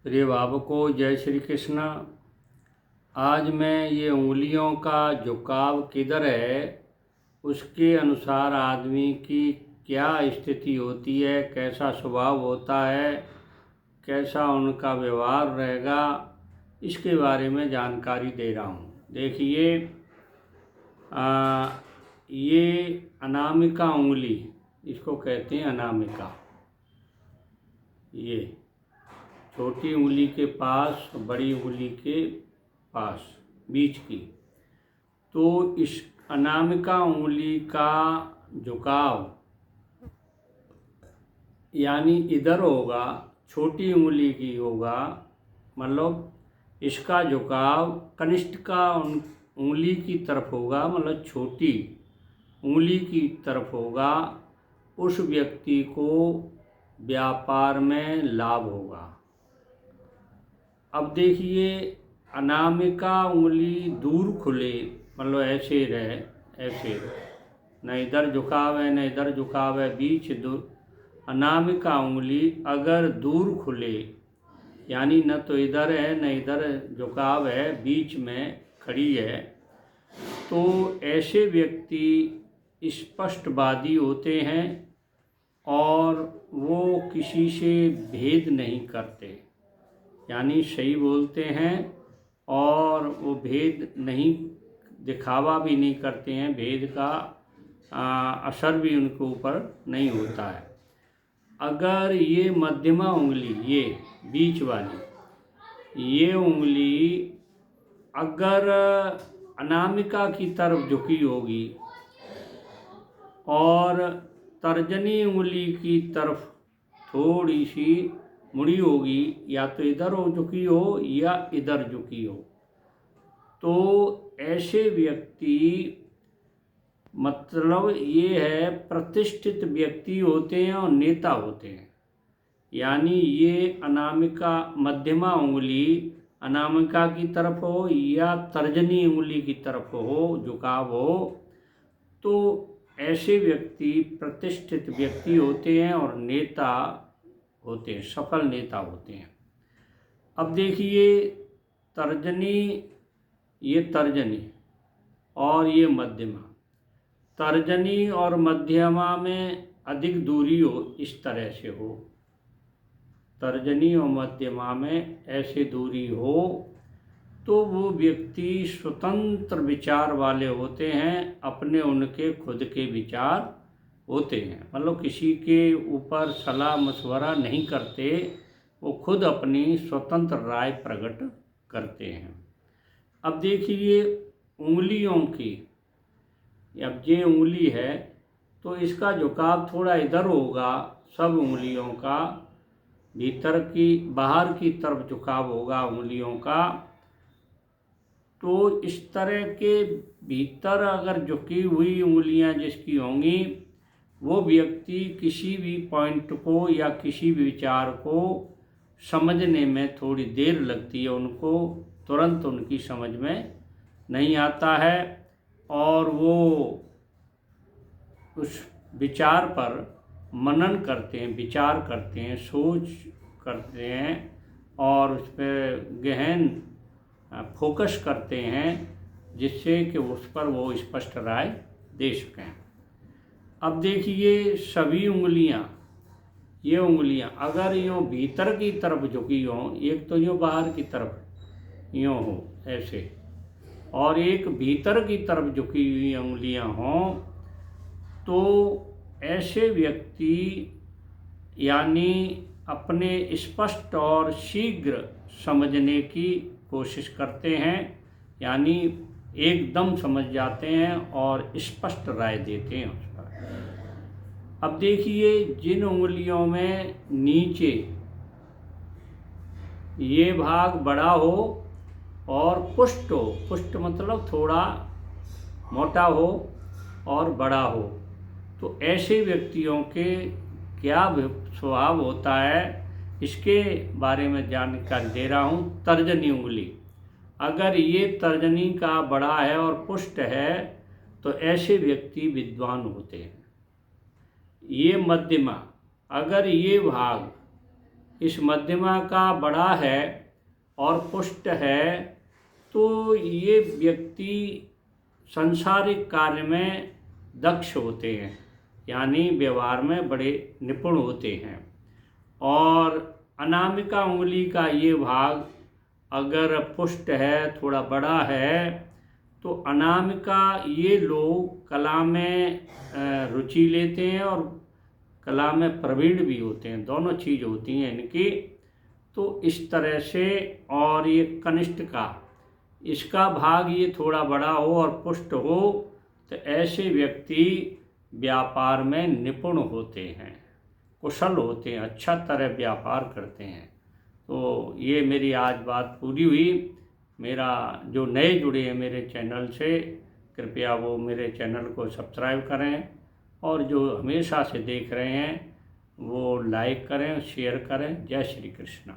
प्रिय भावकों, जय श्री कृष्ण। आज मैं ये उंगलियों का झुकाव किधर है उसके अनुसार आदमी की क्या स्थिति होती है, कैसा स्वभाव होता है, कैसा उनका व्यवहार रहेगा, इसके बारे में जानकारी दे रहा हूँ। देखिए, ये अनामिका उंगली, इसको कहते हैं अनामिका। ये छोटी उंगली के पास, बड़ी उंगली के पास, बीच की। तो इस अनामिका उंगली का झुकाव यानी इधर होगा, छोटी उंगली की होगा, मतलब इसका झुकाव कनिष्ठ का उंगली की तरफ होगा, मतलब छोटी उंगली की तरफ होगा। उस व्यक्ति को व्यापार में लाभ होगा। अब देखिए, अनामिका उंगली दूर खुले, मतलब ऐसे रहे, ऐसे, न इधर झुकाव है न इधर झुकाव है, बीच दूर। अनामिका उंगली अगर दूर खुले, यानी न तो इधर है न इधर झुकाव है, बीच में खड़ी है, तो ऐसे व्यक्ति स्पष्टवादी होते हैं और वो किसी से भेद नहीं करते, यानी सही बोलते हैं और वो भेद नहीं, दिखावा भी नहीं करते हैं, भेद का असर भी उनके ऊपर नहीं होता है। अगर ये मध्यमा उंगली, ये बीच वाली ये उंगली अगर अनामिका की तरफ झुकी होगी और तर्जनी उंगली की तरफ थोड़ी सी मुड़ी होगी, या तो इधर हो झुकी हो या इधर झुकी हो, तो ऐसे व्यक्ति, मतलब ये है, प्रतिष्ठित व्यक्ति होते हैं और नेता होते हैं। यानी ये अनामिका मध्यमा उंगली अनामिका की तरफ हो या तर्जनी उंगली की तरफ हो, झुकाव हो, तो ऐसे व्यक्ति प्रतिष्ठित व्यक्ति होते हैं और नेता होते हैं, सफल नेता होते हैं। अब देखिए, तर्जनी, ये तर्जनी और ये मध्यमा, तर्जनी और मध्यमा में अधिक दूरी हो, इस तरह से हो, तर्जनी और मध्यमा में ऐसे दूरी हो, तो वो व्यक्ति स्वतंत्र विचार वाले होते हैं, अपने उनके खुद के विचार होते हैं, मतलब किसी के ऊपर सलाह मशवरा नहीं करते, वो खुद अपनी स्वतंत्र राय प्रकट करते हैं। अब देखिए उंगलियों की, अब ये उंगली है तो इसका झुकाव थोड़ा इधर होगा, सब उंगलियों का भीतर की, बाहर की तरफ झुकाव होगा उंगलियों का। तो इस तरह के भीतर अगर झुकी हुई उंगलियां जिसकी होंगी, वो व्यक्ति किसी भी पॉइंट को या किसी भी विचार को समझने में थोड़ी देर लगती है, उनको तुरंत उनकी समझ में नहीं आता है, और वो उस विचार पर मनन करते हैं, विचार करते हैं, सोच करते हैं और उस पर गहन फोकस करते हैं, जिससे कि उस पर वो स्पष्ट राय दे सकें। अब देखिए, सभी उंगलियां, ये उंगलियां अगर यूँ भीतर की तरफ झुकी हों, एक तो यूँ बाहर की तरफ यूँ हो ऐसे, और एक भीतर की तरफ झुकी हुई उंगलियां हों, तो ऐसे व्यक्ति यानी अपने स्पष्ट और शीघ्र समझने की कोशिश करते हैं, यानी एकदम समझ जाते हैं और स्पष्ट राय देते हैं उस पर। अब देखिए, जिन उंगलियों में नीचे ये भाग बड़ा हो और पुष्ट हो, पुष्ट मतलब थोड़ा मोटा हो और बड़ा हो, तो ऐसे व्यक्तियों के क्या स्वभाव होता है, इसके बारे में जानकारी दे रहा हूँ। तर्जनी उंगली, अगर ये तर्जनी का बड़ा है और पुष्ट है, तो ऐसे व्यक्ति विद्वान होते हैं। ये मध्यमा, अगर ये भाग इस मध्यमा का बड़ा है और पुष्ट है, तो ये व्यक्ति सांसारिक कार्य में दक्ष होते हैं, यानी व्यवहार में बड़े निपुण होते हैं। और अनामिका उंगली का ये भाग अगर पुष्ट है, थोड़ा बड़ा है, तो अनामिका ये लोग कला में रुचि लेते हैं और कला में प्रवीण भी होते हैं, दोनों चीज़ होती हैं इनकी। तो इस तरह से, और ये कनिष्ठ का, इसका भाग ये थोड़ा बड़ा हो और पुष्ट हो, तो ऐसे व्यक्ति व्यापार में निपुण होते हैं, कुशल होते हैं, अच्छा तरह व्यापार करते हैं। तो ये मेरी आज बात पूरी हुई। मेरा जो नए जुड़े हैं मेरे चैनल से, कृपया वो मेरे चैनल को सब्सक्राइब करें, और जो हमेशा से देख रहे हैं वो लाइक करें, शेयर करें। जय श्री कृष्ण।